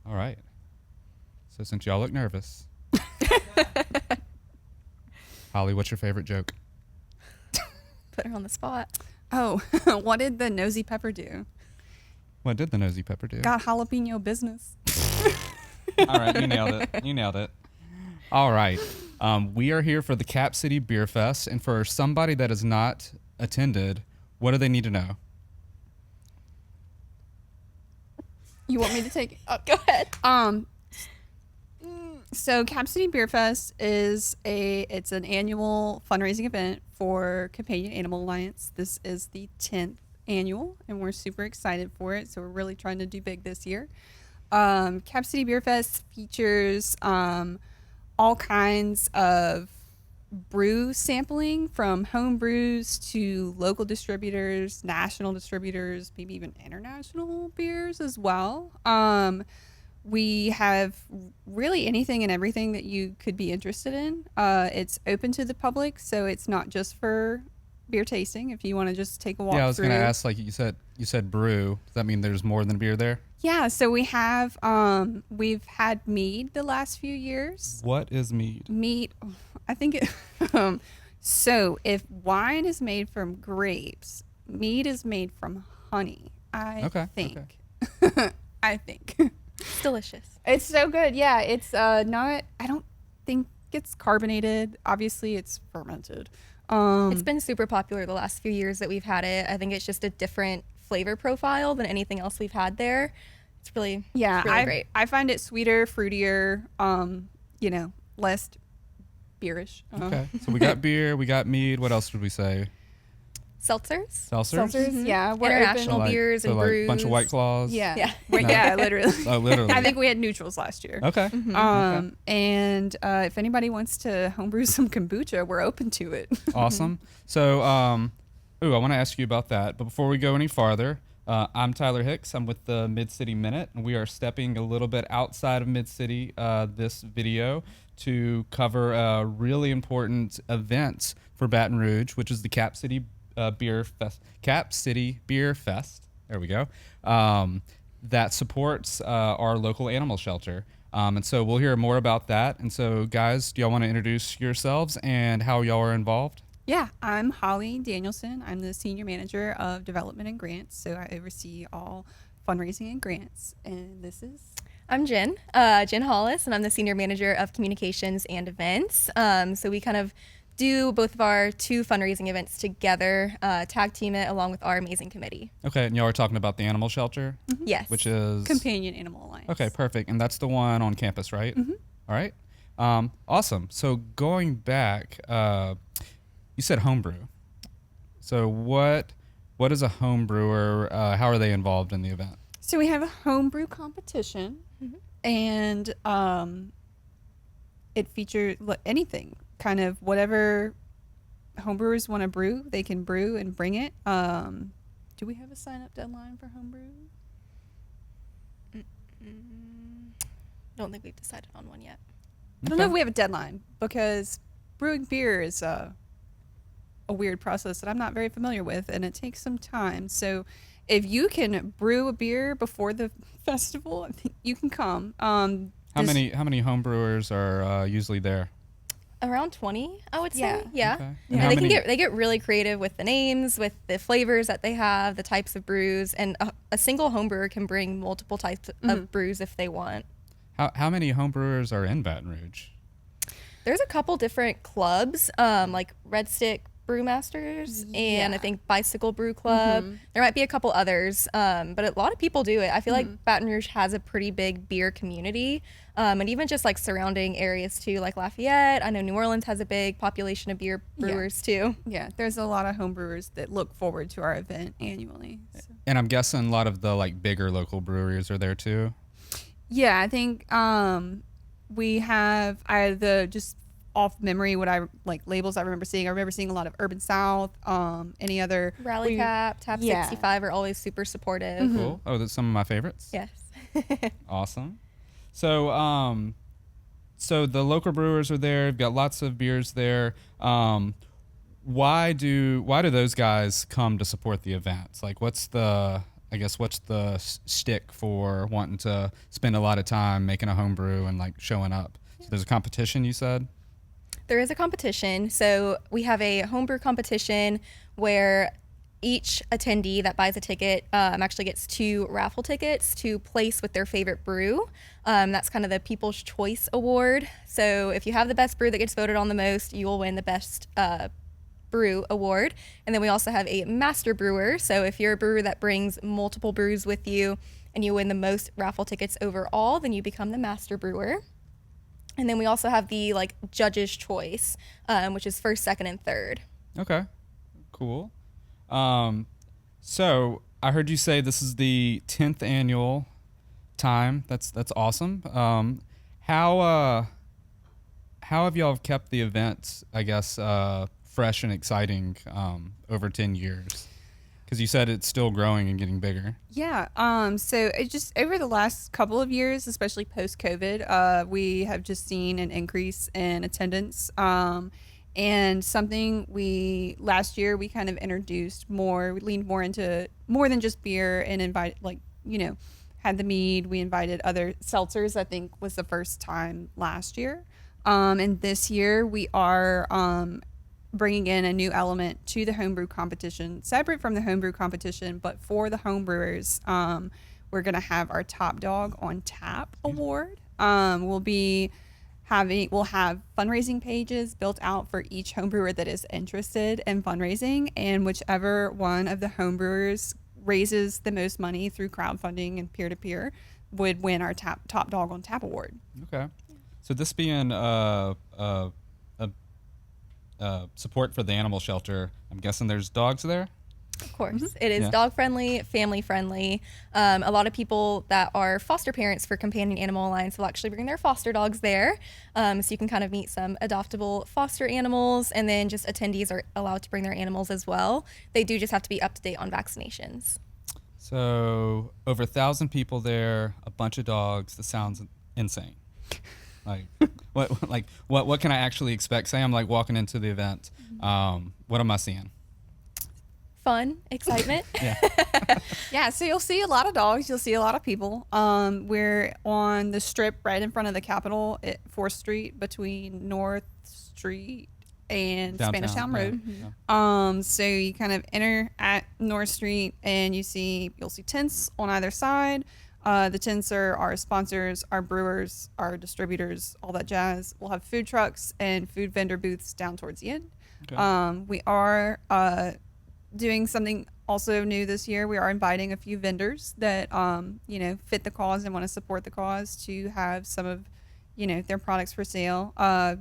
All right. So since y'all look nervous, Holly, what's your favorite joke? Put her on the spot. Oh, what did the nosy pepper do? What did the nosy pepper do? Got jalapeno business. All right, you nailed it. You nailed it. All right. We are here for the Cap City Beer Fest, and for somebody that has not attended, what do they need to know? You want me to take it? Go ahead. So Cap City Beer Fest is it's an annual fundraising event for Companion Animal Alliance. This is the 10th annual, and we're super excited for it. So we're really trying to do big this year. Cap City Beer Fest features all kinds of brew sampling, from home brews to local distributors, national distributors, maybe even international beers as well. We have really anything and everything that you could be interested in. It's open to the public, so it's not just for beer tasting. If you want to just take a walk through. Yeah, I was going to ask, like you said brew. Does that mean there's more than beer there? Yeah, so we have we've had mead the last few years. What is mead? Mead, I think it so if wine is made from grapes, mead is made from honey. I think. I think. It's delicious. It's so good. Yeah, it's not, I don't think it's carbonated. Obviously, it's fermented. It's been super popular the last few years that we've had it. I think it's just a different flavor profile than anything else we've had there. It's really, great. I find it sweeter, fruitier, less beerish. Okay, so we got beer, we got mead. What else did we say? Seltzers. Seltzers? Seltzers, yeah. We're International open. beers and brews. Bunch of White Claws? Yeah. Yeah. Yeah, literally. Oh, literally. I think we had neutrals last year. Okay. Okay. And if anybody wants to homebrew some kombucha, we're open to it. Awesome. So, I want to ask you about that. But before we go any farther, I'm Tyler Hicks. I'm with the Mid-City Minute, and we are stepping a little bit outside of Mid-City this video to cover a really important event for Baton Rouge, which is the Cap City Beer Fest. Cap City Beer Fest. There we go. That supports our local animal shelter. And so we'll hear more about that. And so, guys, do y'all want to introduce yourselves and how y'all are involved? Yeah, I'm Holly Danielson. I'm the Senior Manager of Development and Grants, so I oversee all fundraising and grants. And this is... I'm Jen Hollis, and I'm the Senior Manager of Communications and Events. So we kind of do both of our two fundraising events together, tag team it along with our amazing committee. Okay, and y'all are talking about the animal shelter? Mm-hmm. Yes. Which is? Companion Animal Alliance. Okay, perfect. And that's the one on campus, right? Mm-hmm. All right. Awesome. So going back, you said homebrew. So what is a home brewer? How are they involved in the event? So we have a homebrew competition, and it features anything, kind of whatever homebrewers want to brew, they can brew and bring it. Do we have a sign-up deadline for homebrew? Don't think we've decided on one yet. I don't know if we have a deadline, because brewing beer is a weird process that I'm not very familiar with, and it takes some time. So if you can brew a beer before the festival, I think you can come. How many homebrewers are usually there? Around 20, I would say. Yeah. Okay. And they get really creative with the names, with the flavors that they have, the types of brews, and a single homebrewer can bring multiple types of brews if they want. How many homebrewers are in Baton Rouge? There's a couple different clubs, like Red Stick Brewmasters and I think Bicycle Brew Club. There might be a couple others, but a lot of people do it. I feel like Baton Rouge has a pretty big beer community, and even just like surrounding areas too, like Lafayette. I know New Orleans has a big population of beer brewers too. Yeah, there's a lot of homebrewers that look forward to our event annually. So. And I'm guessing a lot of the like bigger local breweries are there too. Yeah, I think we have just off memory what I like labels I remember seeing. I remember seeing a lot of Urban South, any other Rally Cap, Tap 65 are always super supportive. Cool. Oh, that's some of my favorites. Yes. Awesome. So so the local brewers are there. You've got lots of beers there. Why do those guys come to support the events? Like, what's the I guess what's the shtick for wanting to spend a lot of time making a homebrew and like showing up? So there's a competition, you said? There is a competition. So we have a homebrew competition where each attendee that buys a ticket actually gets 2 raffle tickets to place with their favorite brew. That's kind of the People's Choice Award. So if you have the best brew that gets voted on the most, you will win the best brew award. And then we also have a master brewer. So if you're a brewer that brings multiple brews with you and you win the most raffle tickets overall, then you become the master brewer. And then we also have the like judge's choice, which is first, second, and third. Okay, cool. So I heard you say this is the 10th annual time. That's awesome. How have y'all kept the event, I guess, fresh and exciting over 10 years? Because you said it's still growing and getting bigger. Yeah. So it just over the last couple of years, especially post COVID, we have just seen an increase in attendance. And something last year we kind of introduced more, we leaned more into more than just beer and had the mead. We invited other seltzers, I think was the first time last year. And this year we are bringing in a new element to the homebrew competition, separate from the homebrew competition, but for the homebrewers, we're going to have our Top Dog on Tap award. We'll have fundraising pages built out for each homebrewer that is interested in fundraising, and whichever one of the homebrewers raises the most money through crowdfunding and peer-to-peer would win our Top Dog on Tap award. Okay. So this being support for the animal shelter, I'm guessing there's dogs there? Of course. It is dog friendly, family friendly. A lot of people that are foster parents for Companion Animal Alliance will actually bring their foster dogs there. So you can kind of meet some adoptable foster animals, and then just attendees are allowed to bring their animals as well. They do just have to be up to date on vaccinations. So over 1,000 people there, a bunch of dogs. This sounds insane. Like what can I actually expect? Say I'm like walking into the event. What am I seeing? Fun, excitement. Yeah, so you'll see a lot of dogs. You'll see a lot of people. We're on the strip right in front of the Capitol at 4th Street between North Street and Downtown, Spanish Town Road. Yeah. So you kind of enter at North Street and you'll see tents on either side. The tents are our sponsors, our brewers, our distributors, all that jazz. We'll have food trucks and food vendor booths down towards the end. Okay. We are doing something also new this year. We are inviting a few vendors that fit the cause and want to support the cause to have some of their products for sale.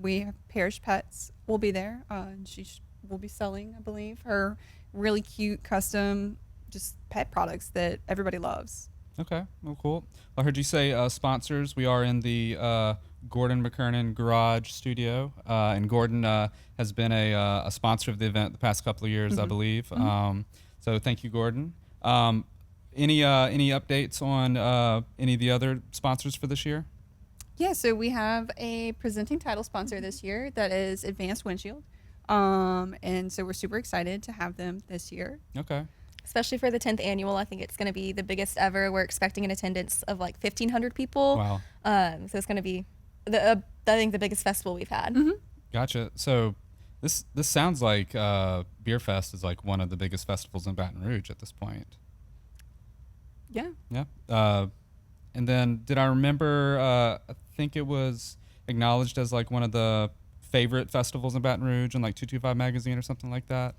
We have Parish Pets will be there. And she will be selling, I believe, her really cute custom just pet products that everybody loves. Okay, well, cool. I heard you say sponsors. We are in the Gordon McKernan Garage Studio, and Gordon has been a sponsor of the event the past couple of years, I believe. So thank you, Gordon. Any updates on any of the other sponsors for this year? Yeah, so we have a presenting title sponsor this year that is Advanced Windshield, and so we're super excited to have them this year. Okay. Especially for the 10th annual, I think it's going to be the biggest ever. We're expecting an attendance of like 1,500 people. Wow. So it's going to be, I think, the biggest festival we've had. Gotcha. So this sounds like Beer Fest is like one of the biggest festivals in Baton Rouge at this point. Yeah. Yeah. And then did I remember, I think it was acknowledged as like one of the favorite festivals in Baton Rouge in like 225 magazine or something like that.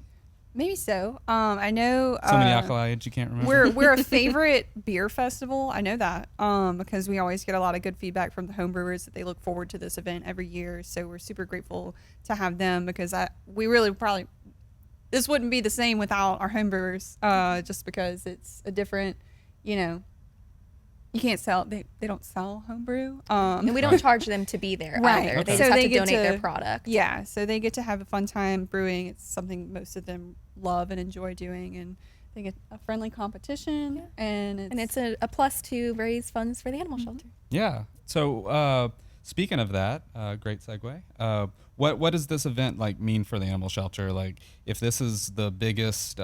Maybe so. I know. So many accolades you can't remember. We're a favorite beer festival. I know that because we always get a lot of good feedback from the homebrewers that they look forward to this event every year. So we're super grateful to have them because we really probably this wouldn't be the same without our homebrewers. Just because it's a different, you can't sell. They don't sell homebrew. And we don't charge them to be there Right. either. Okay. They So just have they to get donate to- their product. Yeah, so they get to have a fun time brewing. It's something most of them love and enjoy doing, and they get a friendly competition, and And it's a plus to raise funds for the animal shelter. Yeah. So Speaking of that, great segue. What does this event like mean for the animal shelter? Like, if this is the biggest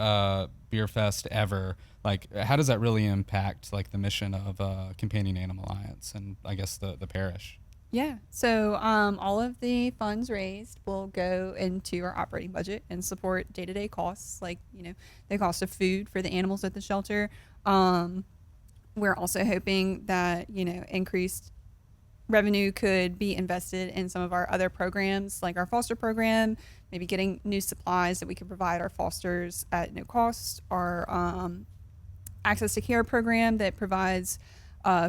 beer fest ever, like, how does that really impact like the mission of Companion Animal Alliance and I guess the parish? Yeah. So all of the funds raised will go into our operating budget and support day-to-day costs, like the cost of food for the animals at the shelter. We're also hoping that increased revenue could be invested in some of our other programs, like our foster program, maybe getting new supplies that we can provide our fosters at no cost. Our access to care program that provides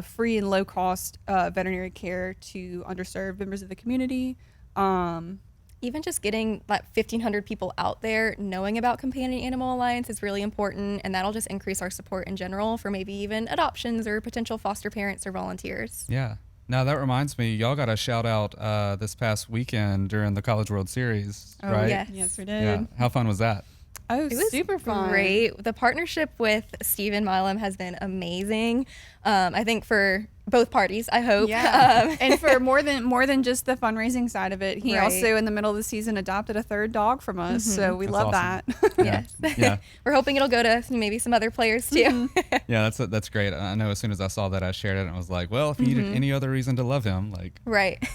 free and low cost veterinary care to underserved members of the community. Even just getting like 1,500 people out there knowing about Companion Animal Alliance is really important, and that'll just increase our support in general for maybe even adoptions or potential foster parents or volunteers. Yeah. Now that reminds me, y'all got a shout out this past weekend during the College World Series, right? Yes, we did. Yeah. How fun was that? Oh, It was super fun. great. The partnership with Stephen Milam has been amazing. I think for both parties, I hope. Yeah. And for more than just the fundraising side of it, he Right. also in the middle of the season adopted a third dog from us. So we That's love awesome. that. Yes. Yeah. We're hoping it'll go to maybe some other players too. Yeah, that's great. I know as soon as I saw that, I shared it and I was like, well, if you needed any other reason to love him, like, Right.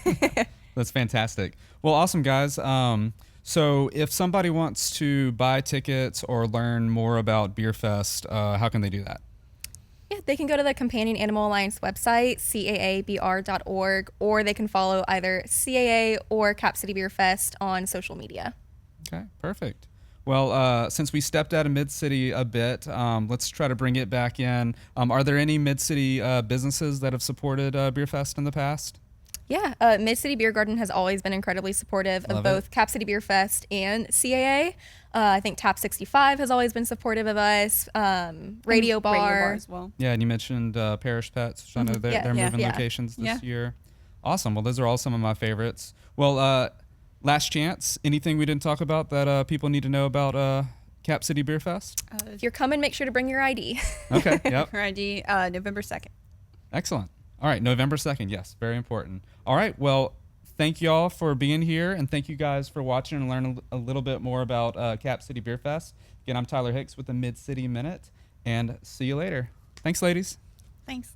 that's fantastic. Well, awesome, guys. So if somebody wants to buy tickets or learn more about Beer Fest, how can they do that? Yeah, they can go to the Companion Animal Alliance website, caabr.org, or they can follow either CAA or Cap City Beer Fest on social media. Okay, perfect. Well, since we stepped out of Mid-City a bit, let's try to bring it back in. Are there any Mid-City businesses that have supported Beer Fest in the past? Yeah, Mid-City Beer Garden has always been incredibly supportive Love of both Cap City Beer Fest and CAA. I think Tap 65 has always been supportive of us. Radio Bar. as well. Yeah, and you mentioned Parish Pets, which I know they're, Yeah, they're yeah, moving yeah. locations this Yeah. year. Awesome. Well, those are all some of my favorites. Well, last chance. Anything we didn't talk about that people need to know about Cap City Beer Fest? If you're coming, make sure to bring your ID. Okay. Yep. Her ID, November 2nd. Excellent. All right, November 2nd. Yes, very important. All right, well, thank you all for being here, and thank you guys for watching and learning a little bit more about Cap City Beer Fest. Again, I'm Tyler Hicks with the Mid-City Minute, and see you later. Thanks, ladies. Thanks.